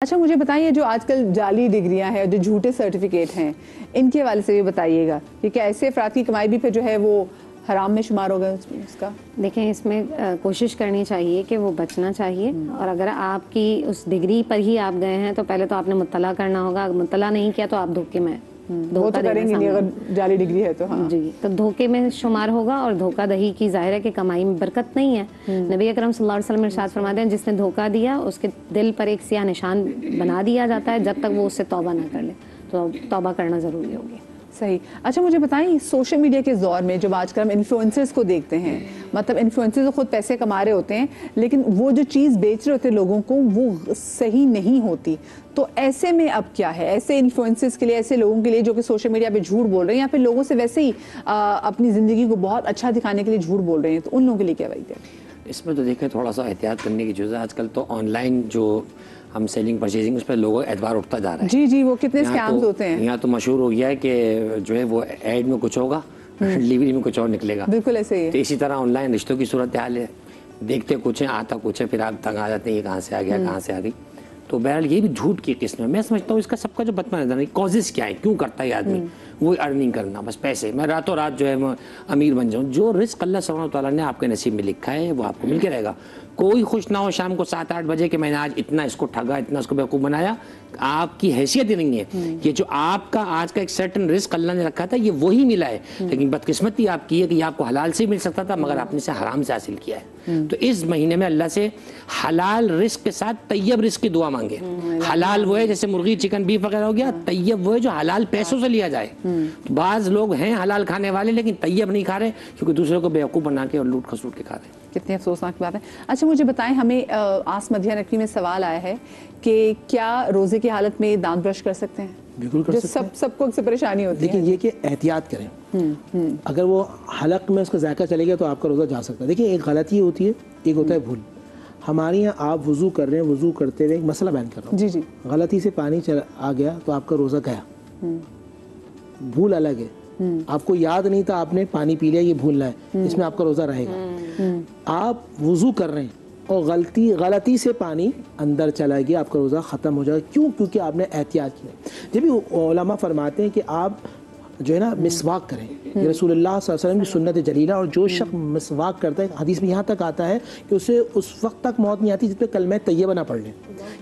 اچھا مجھے بتائیے جو آج کل جعلی ڈگریاں ہیں جو جھوٹے سرٹیفکیٹ ہیں ان کے حوالے سے بھی بتائیے گا کہ کیا ایسے افراد کی کمائی بھی پھر جو ہے وہ حرام میں شمار ہوگا اس کا؟ دیکھیں اس میں کوشش کرنی چاہیے کہ وہ بچنا چاہیے، اور اگر آپ کی اس ڈگری پر ہی آپ گئے ہیں تو پہلے تو آپ نے مطلع کرنا ہوگا، اگر مطلع نہیں کیا تو آپ دھوکے میں وہ تو کریں گے نہیں اگر جعلی ڈگری ہے تو ہاں جی، تو دھوکے میں شمار ہوگا، اور دھوکہ دہی کی ظاہر ہے کہ کمائی میں برکت نہیں ہے۔ نبی اکرم صلی اللہ علیہ وسلم ارشاد فرماتے ہیں جس نے دھوکہ دیا اس کے دل پر ایک سیاہ نشان بنا دیا جاتا ہے جب تک وہ اس سے توبہ نہ کر لے، تو توبہ کرنا ضروری ہوگی۔ صحیح۔ اچھا مجھے بتائیں سوشل میڈیا کے دور میں جب آج کل ہم انفلوئنسرز کو دیکھتے ہیں، مطلب انفلوئنسرز خود پیسے کما رہے ہوتے ہیں لیکن وہ جو چیز بیچ رہے ہوتے ہیں لوگوں کو وہ صحیح نہیں ہوتی، تو ایسے میں اب کیا ہے ایسے انفلوئنسرز کے لیے، ایسے لوگوں کے لیے جو کہ سوشل میڈیا پہ جھوٹ بول رہے ہیں یا پھر لوگوں سے ویسے ہی اپنی زندگی کو بہت اچھا دکھانے کے لیے جھوٹ بول رہے ہیں، تو ان لوگوں کے لیے کیا وعید ہے؟ اس میں تو دیکھیں تھوڑا سا احتیاط کرنے کی چیز ہے۔ آج کل تو آن لائن جو ہم سیلنگ پرچیزنگ اس پہ لوگوں کا اعتبار اٹھتا جا رہا ہے۔ جی جی، وہ کتنے اسکیمز ہوتے ہیں۔ یہاں تو مشہور ہو گیا ہے کہ جو ہے وہ ایڈ میں کچھ ہوگا، ڈلیوری میں کچھ اور نکلے گا۔ بالکل ایسے ہی تو اسی طرح آن لائن رشتوں کی صورتحال ہے، دیکھتے کچھ ہیں آتا کچھ ہے، پھر آپ تنگ آ جاتے ہیں یہ کہاں سے آ گیا کہاں سے آ گئی۔ تو بہرحال یہ بھی جھوٹ کی قسم ہے۔ میں سمجھتا ہوں اس کا سب کا جو بطمہ نظر نہیں کازز کیا ہے، کیوں کرتا ہے آدمی، وہ ارننگ کرنا، بس پیسے، میں راتوں رات جو ہے میں امیر بن جاؤں۔ جو رزق اللہ سبحانہ و تعالیٰ نے آپ کے نصیب میں لکھا ہے وہ آپ کو مل کے رہے گا۔ کوئی خوش نہ ہو شام کو 7-8 بجے کہ میں نے آج اتنا اس کو ٹھگا، اتنا اس کو بیوقوف بنایا، آپ کی حیثیت ہی نہیں ہے۔ یہ جو آپ کا آج کا ایک سرٹن رزق اللہ نے رکھا تھا یہ وہی ملا ہے، لیکن بدقسمتی آپ کی ہے کہ یہ آپ کو حلال سے مل سکتا تھا مگر آپ نے اسے حرام سے حاصل کیا ہے۔ تو اس مہینے میں اللہ سے حلال رزق کے ساتھ طیب رزق کی دعا مانگے۔ حلال وہ ہے جیسے مرغی چکن بیف وغیرہ ہو گیا، طیب وہ ہے جو حلال پیسوں سے لیا جائے۔ بعض لوگ ہیں حلال کھانے والے لیکن طیب نہیں کھا رہے کیونکہ دوسرے کو بیوقوف بنا کے اور لوٹ کھسوٹ کے کھا رہے ہیں۔ کتنی افسوسناک بات ہے۔ اچھا مجھے بتائیں ہمیں آس مدھیہ نقوی میں سوال آیا ہے کہ کیا روزے کی حالت میں دانت برش کر سکتے ہیں؟ بالکل کر سکتے ہیں۔ سب کو اکثر پریشانی ہوتی ہے۔ دیکھیں یہ کہ احتیاط کریں، اگر وہ حلق میں اس کا ذائقہ چلے گیا تو آپ کا روزہ جا سکتا ہے۔ دیکھیں ایک غلطی ہوتی ہے، ایک ہوتا ہے بھول۔ ہمارے یہاں آپ وضو کر رہے ہیں، وضو کرتے ہوئے ایک مسئلہ بیان کر رہا ہوں، جی جی، غلطی سے پانی آ گیا تو آپ کا روزہ گیا، بھول الگ ہے۔ آپ کو یاد نہیں تھا آپ نے پانی پی لیا، یہ بھولنا ہے، اس میں آپ کا روزہ رہے گا۔ آپ وضو کر رہے ہیں اور غلطی سے پانی اندر چلا گیا، آپ کا روزہ ختم ہو جائے گا۔ کیوں؟ کیونکہ آپ نے احتیاط کیا۔ جب بھی علماء فرماتے ہیں کہ آپ جو ہے نا مسواک کریں، یہ رسول اللہ صلی اللہ علیہ وسلم کی سنت جلیلہ، اور جو شخص مسواک کرتا ہے حدیث میں یہاں تک آتا ہے کہ اسے اس وقت تک موت نہیں آتی جس پہ کلمہ طیبہ نہ پڑھ لیں،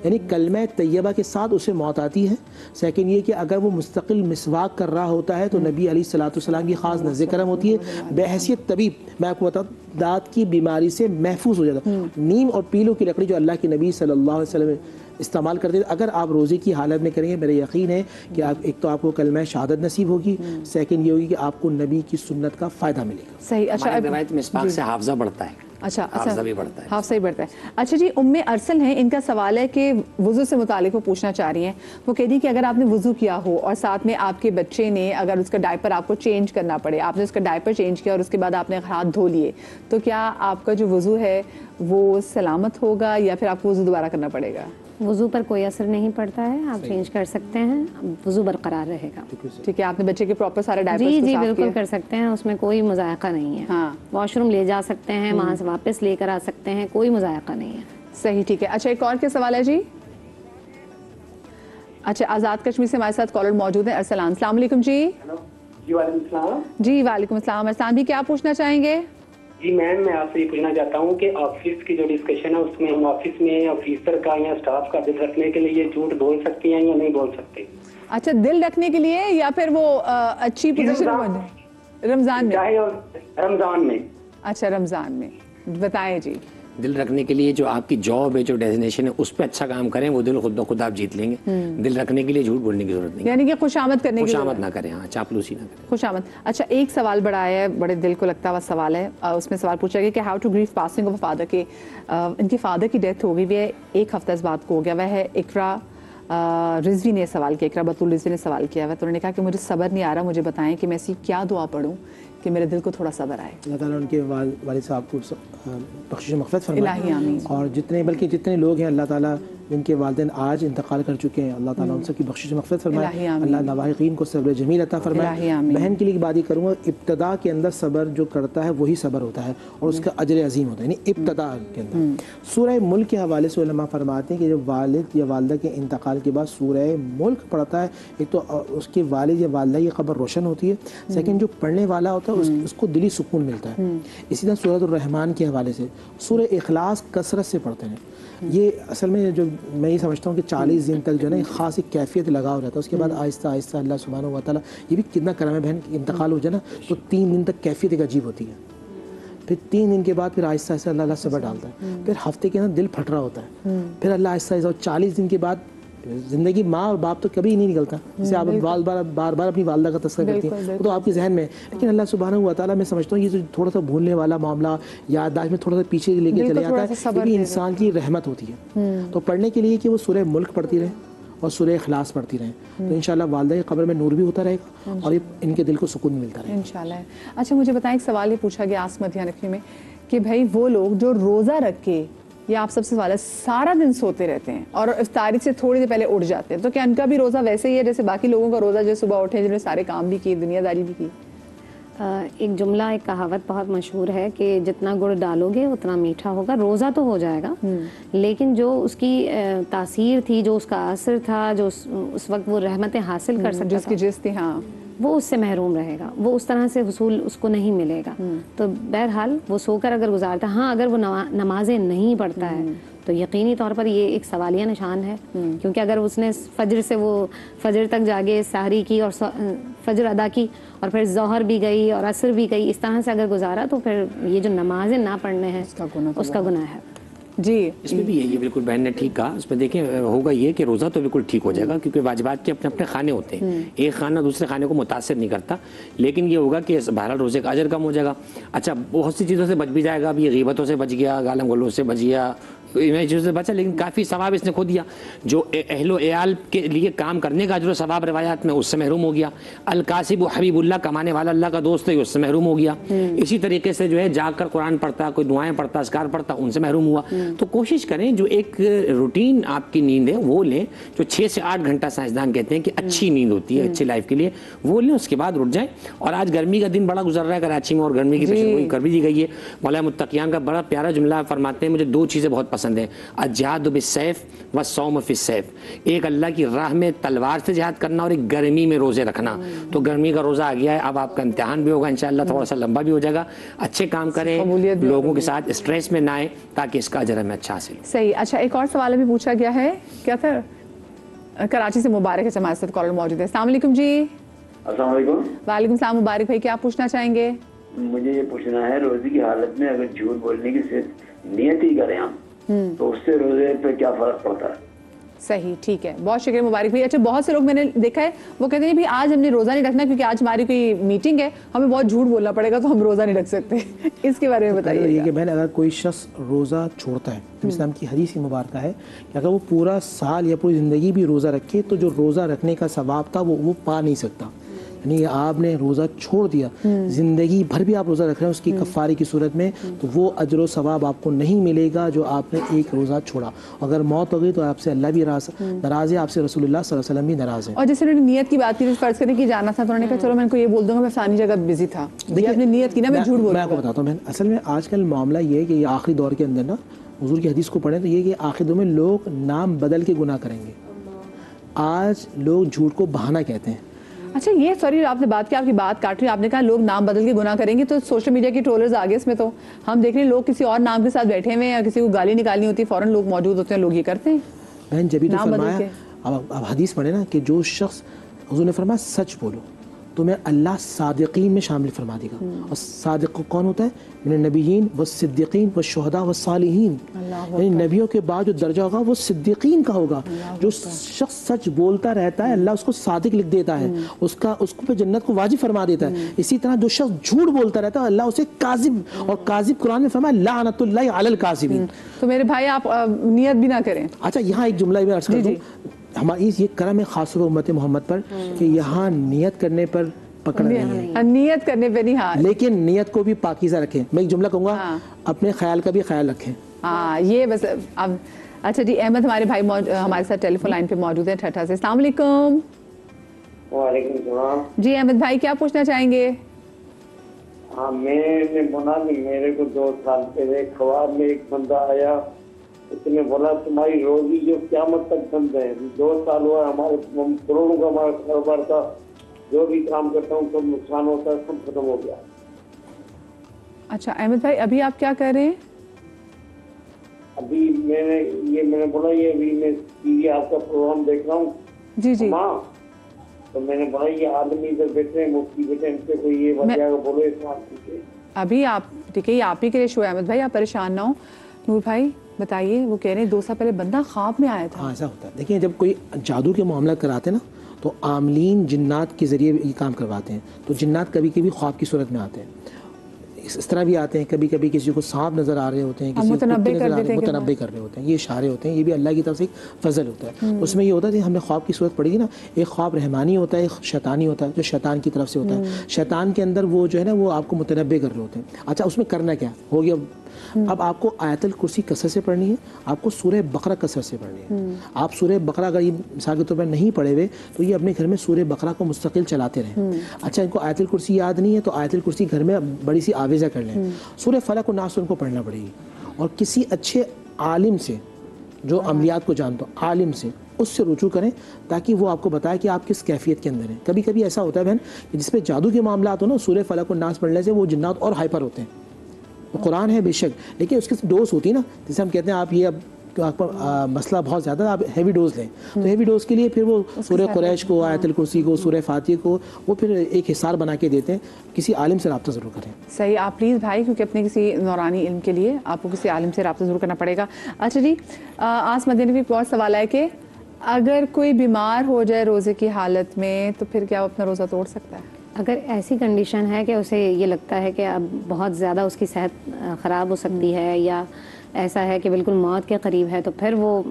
یعنی کلمہ طیبہ کے ساتھ اسے موت آتی ہے۔ سیکنڈ یہ کہ اگر وہ مستقل مسواک کر رہا ہوتا ہے تو نبی علیہ الصلوۃ والسلام کی خاص نظر کرم ہوتی ہے، بحیثیت طبیب میں آپ کو بتاؤں دانت کی بیماری سے محفوظ ہو جاتا ہے۔ نیم اور پیلوں کی لکڑی جو اللہ کے نبی صلی اللہ علیہ وسلم استعمال کرتے تھے، اگر آپ روزے کی حالت میں کریں گے میرا یقین ہے کہ آپ ایک تو آپ کو کلمہ شہادت نصیب ہوگی، سیکنڈ یہ ہوگی کہ آپ کو نبی کی سنت کا فائدہ ملے گا۔ صحیح۔ اچھا روایت میں مسواک سے حافظہ بڑھتا ہے، اچھا حافظہ بھی بڑھتا ہے، حافظہ ہی بڑھتا ہے۔ اچھا جی، ارسل ہیں، ان کا سوال ہے کہ وضو سے متعلق وہ پوچھنا چاہ رہی ہیں۔ وہ کہہ رہی کہ اگر آپ نے وضو کیا ہو اور ساتھ میں آپ کے بچے نے اگر اس کا ڈائپر آپ کو چینج کرنا پڑے، آپ نے اس کا ڈائپر چینج کیا اور اس کے بعد آپ نے ہاتھ دھو لیے، تو کیا آپ کا جو وضو ہے وہ سلامت ہوگا یا پھر آپ کو وضو دوبارہ کرنا پڑے گا؟ وضو پر کوئی اثر نہیں پڑتا ہے، آپ چینج کر سکتے ہیں، وضو برقرار رہے گا۔ ٹھیک ہے، آپ نے بچے کے پراپر سارے ڈائپرز جی کو جی صاف بالکل کیا؟ کر سکتے ہیں، اس میں کوئی مذائقہ نہیں ہے۔ ہاں، واش روم لے جا سکتے ہیں، وہاں سے واپس لے کر آ سکتے ہیں، کوئی مذائقہ نہیں ہے۔ صحیح، ٹھیک ہے۔ اچھا ایک اور کیا سوال ہے جی؟ اچھا آزاد کشمیر سے ہمارے ساتھ کالر موجود ہیں، ارسلان۔ السلام علیکم جی۔ جی وعلیکم السلام۔ جی وعلیکم السلام۔ ارسلان بھی کیا پوچھنا چاہیں گے؟ جی میم میں آپ سے یہ پوچھنا چاہتا ہوں کہ آفس کی جو ڈسکشن ہے اس میں ہم آفس میں آفیسر کا یا اسٹاف کا دل رکھنے کے لیے یہ جھوٹ بول سکتی ہیں یا نہیں بول سکتے؟ اچھا دل رکھنے کے لیے یا پھر وہ اچھی پوزیشن رمضان میں؟ چاہے رمضان میں۔ اچھا رمضان میں، بتائیں جی۔ دل رکھنے کے لیے جو آپ کی جاب ہے، جو ڈیزنیشن ہے، اس پہ اچھا کام کریں، وہ دل خود بخود آپ جیت لیں گے۔ دل رکھنے کے لیے جھوٹ بولنے کی ضرورت نہیں، یعنی کہ خوش آمد کرنے کی خوش آمد نہ کریں، ہاں چاپلوسی نہ کریں، خوش آمد۔ اچھا ایک سوال بڑا آیا ہے، بڑے دل کو لگتا ہوا سوال ہے، اس میں سوال پوچھا گیا کہ how to grief passing of father, کہ ان کے فادر کی ڈیتھ ہو گئی ہے، ایک ہفتہ اس بات کو ہو گیا وہ ہے۔ اقرا رضوی نے سوال کیا، اقرا بطول رضوی نے سوال کیا ہے، تو انہوں نے کہا کہ مجھے صبر نہیں آ رہا، مجھے بتائیں کہ میں ایسی کیا دعا پڑھوں کہ میرے دل کو تھوڑا صبر آئے۔ اللہ تعالیٰ ان کے والد صاحب کو بخشش و مغفرت فرمائے، الہی آمین۔ اور جتنے لوگ ہیں اللہ تعالیٰ جن کے والدین آج انتقال کر چکے ہیں، اللہ تعالیٰ ان سب کی بخشش و مغفرت فرمائے، اللہ لاواحقین کو صبر جمیل عطا فرمائے۔ بہن کے لیے بات ہی کروں گا، ابتدا کے اندر صبر جو کرتا ہے وہی صبر ہوتا ہے اور اس کا اجر عظیم ہوتا ہے، یعنی ابتدا کے اندر۔ سورہ ملک کے حوالے سے علماء فرماتے ہیں کہ جب والد یا والدہ کے انتقال کے بعد سورہ ملک پڑھتا ہے، ایک تو اس کے والد یا والدہ کی قبر روشن ہوتی ہے، سیکنڈ جو پڑھنے والا ہوتا ہے اس کو دلی سکون ملتا ہے۔ اسی طرح سورۃ الرحمن کے حوالے سے سورہ اخلاص کثرت سے پڑھتے ہیں۔ یہ اصل میں جو میں یہ سمجھتا ہوں کہ 40 دن تک جو ہے نا ایک خاص ایک کیفیت لگا ہو رہتا ہے، اس کے بعد آہستہ آہستہ اللہ سبحانہ و تعالیٰ، یہ بھی کتنا کرم ہے بہن، انتقال ہو جائے نا تو 3 دن تک کیفیت ایک عجیب ہوتی ہے، پھر 3 دن کے بعد پھر آہستہ آہستہ اللہ صبر ڈالتا ہے، پھر ہفتے کے اندر دل پھٹ رہا ہوتا ہے، پھر اللہ آہستہ آہستہ 40 دن کے بعد زندگی ماں اور باپ تو کبھی نہیں نکلتا، جسے آپ بار بار اپنی والدہ کا تذکرہ کرتی ہیں وہ تو آپ کے ذہن میں ہے، لیکن اللہ سبحانہ و تعالیٰ میں سمجھتا ہوں یہ تھوڑا سا بھولنے والا معاملہ یادداشت میں تھوڑا سا پیچھے لے کے چلے جاتا ہے، یہ بھی انسان کی رحمت ہوتی ہے۔ تو پڑھنے کے لیے کہ وہ سورہ ملک پڑھتی رہے اور سورہ اخلاص پڑھتی رہیں تو انشاءاللہ والدہ کی قبر میں نور بھی ہوتا رہے گا اور ان کے دل کو سکون ملتا رہے گا انشاءاللہ۔ اچھا مجھے بتائیں، ایک سوال یہ پوچھا گیا آسمت حنفی میں کہ بھائی وہ لوگ جو روزہ رکھ کے یا آپ سب سے سوال ہے سارا دن سوتے رہتے ہیں اور افطاری سے تھوڑی دیر پہلے اٹھ جاتے ہیں، تو کیا ان کا بھی روزہ ویسے ہی ہے جیسے باقی لوگوں کا روزہ جو صبح اٹھے جنہوں نے سارے کام بھی کیے، دنیا داری بھی کی؟ ایک جملہ، ایک کہاوت بہت مشہور ہے کہ جتنا گڑ ڈالو گے اتنا میٹھا ہوگا۔ روزہ تو ہو جائے گا لیکن جو اس کی تاثیر تھی، جو اس کا اثر تھا، جو اس وقت وہ رحمتیں حاصل کر سکتا جس کی جس تھی، ہاں وہ اس سے محروم رہے گا، وہ اس طرح سے حصول اس کو نہیں ملے گا۔ تو بہرحال وہ سو کر اگر گزارتا، ہاں اگر وہ نمازیں نہیں پڑھتا ہے تو یقینی طور پر یہ ایک سوالیہ نشان ہے، کیونکہ اگر اس نے فجر سے وہ فجر تک جاگے، سحری کی اور فجر ادا کی اور پھر ظہر بھی گئی اور عصر بھی گئی، اس طرح سے اگر گزارا تو پھر یہ جو نمازیں نہ پڑھنے ہیں اس کا گناہ ہے۔ جی اس میں بھی یہ بالکل بہن نے ٹھیک کہا، اس میں دیکھیں ہوگا یہ کہ روزہ تو بالکل ٹھیک ہو جائے گا کیونکہ واجبات کے اپنے اپنے خانے ہوتے ہیں، ایک خانہ دوسرے خانے کو متاثر نہیں کرتا، لیکن یہ ہوگا کہ بہرحال روزے کا اجر کم ہو جائے گا۔ اچھا بہت سی چیزوں سے بچ بھی جائے گا، اب یہ غیبتوں سے بچ گیا، گالم گلوچ سے بچ گیا، چیزوں سے بچا، لیکن کافی ثواب اس نے کھو دیا۔ جو اہل و عیال کے لیے کام کرنے کا جو ثواب روایات میں اس سے محروم ہو گیا، القاسب و حبیب اللہ، کمانے والا اللہ کا دوست ہے، اس سے محروم ہو گیا۔ اسی طریقے سے جو ہے جاگ کر قرآن پڑھتا، کوئی دعائیں پڑھتا، اذکار پڑھتا، ان سے محروم ہوا۔ تو کوشش کریں جو ایک روٹین آپ کی نیند ہے وہ لیں، جو 6 سے 8 گھنٹہ سائنسدان کہتے ہیں کہ اچھی نیند ہوتی ہے اچھی لائف کے لیے، وہ لیں، اس کے بعد اٹھ جائیں۔ اور آج گرمی کا دن بڑا گزر رہا ہے کراچی میں اور گرمی کی پیشن گوئی کر بھی دی گئی ہے۔ مولانا متقیان کا بڑا پیارا جملہ فرماتے ہیں، مجھے 2 چیزیں بہت پسند ہیں، الجہاد بالسیف والصوم فی السیف، ایک اللہ کی راہ میں تلوار سے جہاد کرنا اور ایک گرمی میں روزے رکھنا۔ تو گرمی کا روزہ آ گیا ہے، اب آپ کا امتحان بھی ہوگا انشاءاللہ، تھوڑا سا لمبا بھی ہو جائے گا، اچھے کام کریں، لوگوں کے ساتھ اسٹریس میں نہ آئیں تاکہ اس کا اجر ہمیں اچھا حاصل ہو۔ صحیح۔ اچھا ایک اور سوال بھی پوچھا گیا ہے، کیا تھا؟ کراچی سے مبارک ہے ہمارے ساتھ کالر موجود ہے۔ السلام علیکم جی۔ السلام علیکم۔ وعلیکم السلام، مبارک بھائی، کیا پوچھنا چاہیں گے؟ مجھے یہ پوچھنا ہے روزے کی حالت میں اگر جھوٹ بولنے کی صرف نیت ہی کریں ہم تو اس سے روزے پہ کیا فرق پڑتا ہے؟ صحیح، ٹھیک ہے، بہت شکریہ مبارک بھائی۔ اچھا بہت سے لوگ میں نے دیکھا ہے وہ کہتے ہیں بھی آج ہم نے روزہ نہیں رکھنا کیونکہ آج ہماری کوئی میٹنگ ہے، ہمیں بہت جھوٹ بولنا پڑے گا تو ہم روزہ نہیں رکھ سکتے، اس کے بارے میں بتائیے۔ یہ کہ بہن اگر کوئی شخص روزہ چھوڑتا ہے، اسلام کی حدیث مبارکہ ہے کہ اگر وہ پورا سال یا پوری زندگی بھی روزہ رکھے تو جو روزہ رکھنے کا ثواب تھا وہ پا نہیں سکتا، یعنی آپ نے روزہ چھوڑ دیا، زندگی بھر بھی آپ روزہ رکھ رہے ہیں اس کی کفارے کی صورت میں، تو وہ اجر و ثواب آپ کو نہیں ملے گا جو آپ نے ایک روزہ چھوڑا۔ اگر موت ہو گئی تو آپ سے اللہ بھی ناراض ہے، آپ سے رسول اللہ صلی اللہ علیہ وسلم بھی ناراض ہے۔ اور جیسے انہوں نے نیت کی بات کی، فرض کریں کہ جانا تھا تو انہوں نے کہا چلو میں ان کو یہ بول دوں گا میں فلانی جگہ بزی تھا، یہ آپ نے نیت کی نا میں جھوٹ بول میں آپ کو بتاتا ہوں بہن، اصل میں آج کل معاملہ یہ ہے کہ یہ آخری دور کے اندر نا حضور کی حدیث کو پڑھیں تو یہ کہ آخری دور میں لوگ نام بدل کے گناہ کریں گے، آج لوگ جھوٹ کو بہانہ کہتے ہیں۔ اچھا یہ سوری آپ نے بات کی، آپ کی بات کاٹ رہی، آپ نے کہا لوگ نام بدل کے گناہ کریں گے، تو سوشل میڈیا کے ٹرولرز آگے اس میں تو ہم دیکھ رہے ہیں لوگ کسی اور نام کے ساتھ بیٹھے ہوئے ہیں یا کسی کو گالی نکالنی ہوتی ہے فوراً لوگ موجود ہوتے ہیں، لوگ یہ کرتے ہیں بہن جبھی تو نام بدل فرمایا، کے۔ اب حدیث پڑھے نا کہ جو شخص حضور نے فرمایا سچ بولو تمہیں اللہ صادقین میں شامل فرما دے گا، اور صادق کون ہوتا ہے؟ من النبیین والصدیقین والشہداء والصالحین، یعنی نبیوں کے بعد جو درجہ ہوگا وہ صدیقین کا ہوگا۔ جو شخص سچ بولتا رہتا ہے اللہ اس کو صادق لکھ دیتا ہے، اس کو پہ جنت کو واجب فرما دیتا ہے۔ اسی طرح جو شخص جھوٹ بولتا رہتا ہے اللہ اسے کاذب، اور کاذب قرآن میں فرمایا لعنت اللہ علی الکاذبین۔ تو میرے بھائی آپ نیت بھی نہ کریں۔ اچھا یہاں ایک جملہ میں عرض کر دوں، ہماری یہ کرم ہے خاص امت محمد پر کہ یہاں نیت کرنے پر پکڑ نہیں ہے، نیت کرنے پہ نہیں، ہاں لیکن نیت کو بھی پاکیزہ رکھیں۔ میں ایک جملہ کہوں گا، اپنے خیال کا بھی خیال رکھیں۔ ہاں یہ بس اب اچھا جی احمد ہمارے بھائی ہمارے ساتھ ٹیلی فون لائن پہ موجود ہیں ٹھٹھا سے. السلام علیکم. وعلیکم السلام. جی احمد بھائی کیا پوچھنا چاہیں گے؟ ہاں میں نے بولا کہ میرے کو 2 سال پہلے خواب میں ایک بندہ آیا, اس نے بولا تمہاری روزی جو قیامت تک بند ہے. 2 سال ہوا ہمارے کروڑوں کا ہمارا کاروبار تھا, جو بھی کام کرتا ہوں سب نقصان ہوتا ہے, سب ختم ہو گیا. اچھا احمد بھائی ابھی آپ کیا کر رہے ہیں؟ ابھی میں نے بولا یہ ابھی میں ٹی وی آپ کا پروگرام دیکھ رہا ہوں. جی جی ماں تو میں نے بولا یہ آدمی ادھر بیٹھے ہیں مفتی بیٹھے, ان سے کوئی یہ وجہ بولو اس بات کی. ابھی آپ ٹھیک ہے یہ آپ ہی کے لیے شو ہے احمد بھائی, آپ پریشان نہ ہوں. نور بھائی بتائیے, وہ کہہ رہے ہیں 2 سال پہلے بندہ خواب میں آیا تھا. ہاں ایسا ہوتا ہے. دیکھیں جب کوئی جادو کے معاملہ کراتے ہیں نا تو عاملین جنات کے ذریعے یہ کام کرواتے ہیں. تو جنات کبھی کبھی خواب کی صورت میں آتے ہیں, اس طرح بھی آتے ہیں. کبھی کبھی کسی کو سانپ نظر آ رہے ہوتے ہیں, کسی کو متنبع کتے کر نظر آ رہے دیتے ہیں, ہیں متنبع کر رہے ہوتے ہیں. یہ اشارے ہوتے ہیں, یہ بھی اللہ کی طرف سے ایک فضل ہوتا ہے. تو اس میں یہ ہوتا ہے کہ ہمیں خواب کی صورت پڑے گی نا, ایک خواب رحمانی ہوتا ہے, ایک شیطانی ہوتا ہے جو شیطان کی طرف سے ہوتا ہے. شیطان کے اندر وہ جو ہے نا وہ آپ کو متنبع کر رہے ہوتے ہیں. اچھا اس میں کرنا کیا ہو گیا, اب آپ کو آیت الکرسی کثرت سے پڑھنی ہے, آپ کو سورہ بقرہ کثرت سے پڑھنی ہے. آپ سورہ بقرہ اگر یہ مثال کے طور پر نہیں پڑھے ہوئے تو یہ اپنے گھر میں سورہ بقرہ کو مستقل چلاتے رہیں. اچھا ان کو آیت الکرسی یاد نہیں ہے تو آیت الکرسی گھر میں بڑی سی آویزہ کر لیں. سورہ فلق و ناس ان کو پڑھنا پڑے گی, اور کسی اچھے عالم سے جو عملیات کو جانتا ہو, عالم سے اس سے رجوع کریں تاکہ وہ آپ کو بتائے کہ آپ کس کیفیت کے اندر ہیں. کبھی کبھی ایسا ہوتا ہے بہن کہ جس پہ جادو کے معاملات ہو نا, سورہ فلق و ناس پڑھنے سے وہ جنات اور ہائپر ہوتے ہیں. قرآن ہے بے شک, لیکن اس کی ڈوز ہوتی ہے نا, جیسے ہم کہتے ہیں آپ یہ اب آپ کا مسئلہ بہت زیادہ ہے, آپ ہیوی ڈوز لیں تو ہیوی ڈوز کے لیے پھر وہ سورہ قریش کو, آیت الکرسی کو, سورہ فاتحہ کو وہ پھر ایک حصار بنا کے دیتے ہیں. کسی عالم سے رابطہ ضرور کریں. صحیح, آپ پلیز بھائی کیونکہ اپنے کسی نورانی علم کے لیے آپ کو کسی عالم سے رابطہ ضرور کرنا پڑے گا. اچھا جی آس مدینہ بھی بہت سوال ہے کہ اگر کوئی بیمار ہو جائے روزے کی حالت میں تو پھر کیا وہ اپنا روزہ توڑ سکتا ہے؟ اگر ایسی کنڈیشن ہے کہ اسے یہ لگتا ہے کہ اب بہت زیادہ اس کی صحت خراب ہو سکتی ہے یا ایسا ہے کہ بالکل موت کے قریب ہے تو پھر وہ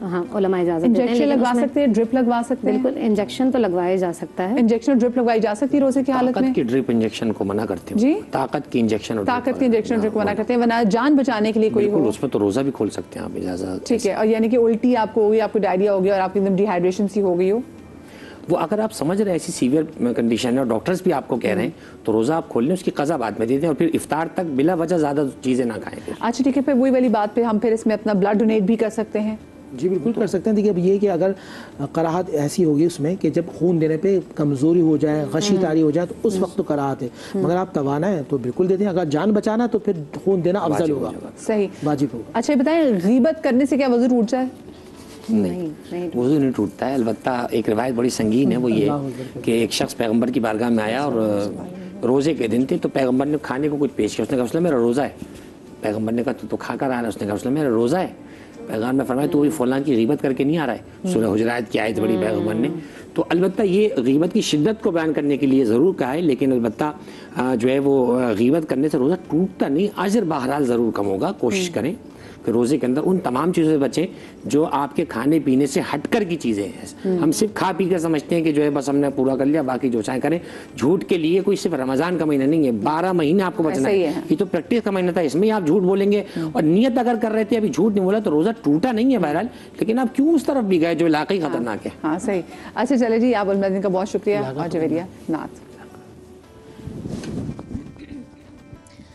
ہاں علماء اجازت دیتے ہیں. انجیکشن لگوا سکتے ہیں, ڈرپ لگوا سکتے ہیں؟ بالکل انجیکشن تو لگوایا جا سکتا ہے. انجیکشن ڈرپ لگوائی جا سکتی ہے روزے کی حالت میں؟ طاقت کی ڈرپ انجیکشن کو منع کرتے ہیں. جی طاقت کی انجیکشن, طاقت کی انجیکشن ڈرپ منع کرتے ہیں, ورنہ جان بچانے کے لیے کوئی ہو اس میں تو روزہ بھی کھول سکتے ہیں آپ اجازت. ٹھیک ہے, اور یعنی کہ الٹی آپ کو ہوگی, آپ کو ڈائریا ہو گیا اور آپ کی ڈی ہائیڈریشن سی ہو گئی ہو, وہ اگر آپ سمجھ رہے ہیں ایسی سیویئر کنڈیشن ہے اور ڈاکٹرز بھی آپ کو کہہ رہے ہیں تو روزہ آپ کھول لیں, اس کی قضا بعد میں دے دیں اور پھر افطار تک بلا وجہ زیادہ چیزیں نہ کھائیں. اچھا ٹھیک ہے, پھر وہی والی بات پہ ہم پھر اس میں اپنا بلڈ ڈونیٹ بھی کر سکتے ہیں؟ جی بالکل کر سکتے ہیں. دیکھیے اب یہ کہ اگر کراہت ایسی ہوگی اس میں کہ جب خون دینے پہ کمزوری ہو جائے, غشی طاری ہو جائے تو اس وقت تو کراہت ہے, مگر آپ توانا ہے تو بالکل دے دیں. اگر جان بچانا تو پھر خون دینا افضل ہوگا, صحیح واجب ہوگا. اچھا یہ بتائیں غیبت کرنے سے کیا وضو ٹوٹ جائے؟ نہیں, وضو نہیں ٹوٹتا ہے. البتہ ایک روایت بڑی سنگین ہے, وہ یہ کہ ایک شخص پیغمبر کی بارگاہ میں آیا اور روزے کے دن تھے تو پیغمبر نے کھانے کو کچھ پیش کیا. اس نے کہا رسول اللہ میرا روزہ ہے. پیغمبر نے کہا تو کھا کر آ رہا ہے؟ اس نے کہا رسول اللہ میرا روزہ ہے. پیغمبر نے فرمایا تو فلاں کی غیبت کر کے نہیں آ رہا ہے. سورہ حجرات کی آیت پڑھی پیغمبر نے. تو البتہ یہ غیبت کی شدت کو بیان کرنے کے لیے ضرور کہا ہے, لیکن البتہ جو ہے وہ غیبت کرنے سے روزہ ٹوٹتا نہیں, اجر بہرحال ضرور کم ہوگا. کوشش کریں کہ روزے کے اندر ان تمام چیزوں سے بچیں جو آپ کے کھانے پینے سے ہٹ کر کی چیزیں ہیں. ہم صرف کھا پی کر سمجھتے ہیں کہ جو ہے بس ہم نے پورا کر لیا, باقی جو چاہیں کریں. جھوٹ کے لیے کوئی صرف رمضان کا مہینہ نہیں ہے, 12 مہینے آپ کو بچنا ہے. یہ تو پریکٹس کا مہینہ تھا, اس میں آپ جھوٹ بولیں گے اور نیت اگر کر رہے تھے ابھی جھوٹ نہیں بولا تو روزہ ٹوٹا نہیں ہے بہرحال, لیکن آپ کیوں اس طرف بھی گئے جو علاقائی خطرناک ہے. ہاں صحیح. اچھا چلے جی, آپ المدین کا بہت شکریہ. اور جویریہ نعت